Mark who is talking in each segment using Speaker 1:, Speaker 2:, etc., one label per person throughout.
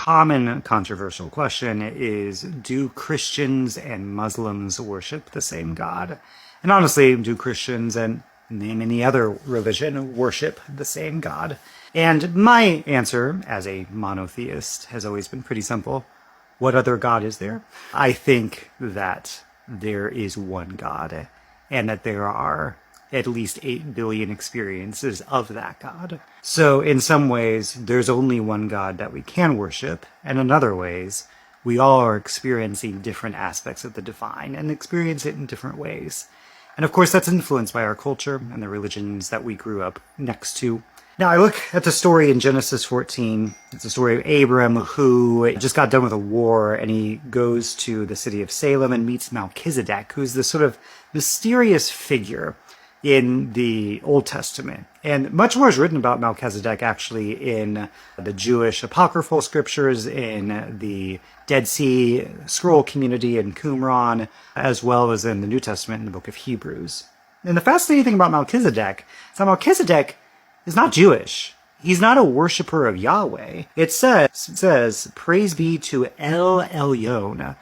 Speaker 1: common controversial question is, do Christians and Muslims worship the same God? And honestly, do Christians and any other religion worship the same God? And my answer, as a monotheist, has always been pretty simple. What other God is there? I think that there is one God, and that there are at least 8 billion experiences of that God. So in some ways, there's only one God that we can worship, and in other ways, we all are experiencing different aspects of the divine and experience it in different ways. And of course, that's influenced by our culture and the religions that we grew up next to. Now, I look at the story in Genesis 14. It's a story of Abram, who just got done with a war, and he goes to the city of Salem and meets Melchizedek, who's this sort of mysterious figure in the Old Testament. And much more is written about Melchizedek, actually, in the Jewish apocryphal scriptures, in the Dead Sea Scroll community in Qumran, as well as in the New Testament in the book of Hebrews. And the fascinating thing about Melchizedek is that Melchizedek is not Jewish. He's not a worshiper of Yahweh. It says, praise be to El Elyon.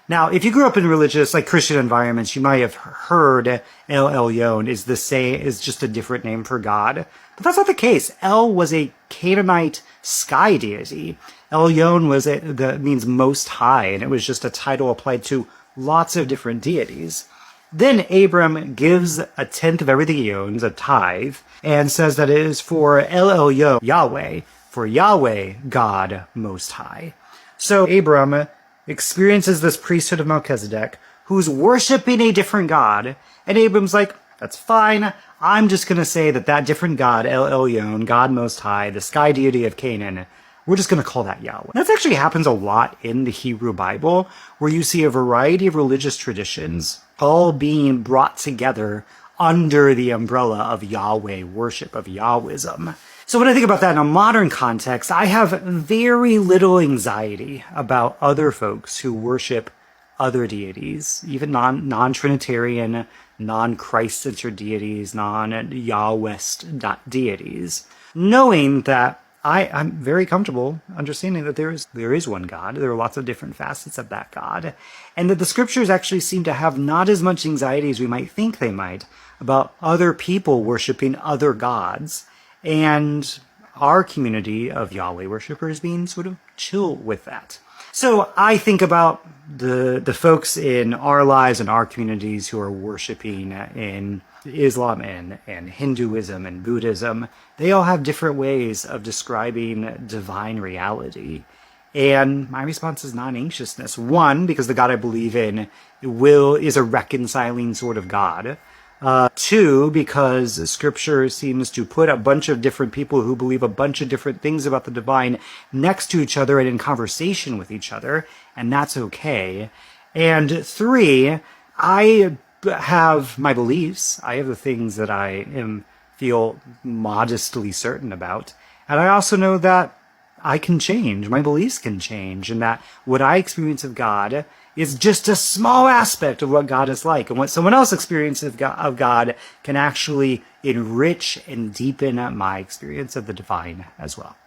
Speaker 1: Now, if you grew up in religious, like Christian environments, you might have heard El Elyon is just a different name for God. But that's not the case. El was a Canaanite sky deity. Elyon means most high, and it was just a title applied to lots of different deities. Then Abram gives a tenth of everything he owns, a tithe, and says that it is for El Elyon, Yahweh, for Yahweh, God Most High. So Abram experiences this priesthood of Melchizedek, who's worshiping a different God, and Abram's like, that's fine, I'm just going to say that different God, El Elyon, God Most High, the sky deity of Canaan, we're just going to call that Yahweh. That actually happens a lot in the Hebrew Bible, where you see a variety of religious traditions all being brought together under the umbrella of Yahweh worship, of Yahwism. So when I think about that in a modern context, I have very little anxiety about other folks who worship other deities, even non-Trinitarian, non-Christ-centered deities, non-Yahwist deities, knowing that I'm very comfortable understanding that there is one God. There are lots of different facets of that God. And that the scriptures actually seem to have not as much anxiety as we might think they might about other people worshiping other gods, and our community of Yahweh worshipers being sort of chill with that. So I think about the folks in our lives and our communities who are worshiping in Islam and Hinduism and Buddhism. They all have different ways of describing divine reality. And my response is non-anxiousness. One, because the God I believe in is a reconciling sort of God. Two, because Scripture seems to put a bunch of different people who believe a bunch of different things about the divine next to each other and in conversation with each other, and that's okay. And three, I have my beliefs. I have the things that I feel modestly certain about. And I also know that I can change. My beliefs can change. And that what I experience of God is just a small aspect of what God is like. And what someone else experiences of God can actually enrich and deepen my experience of the divine as well.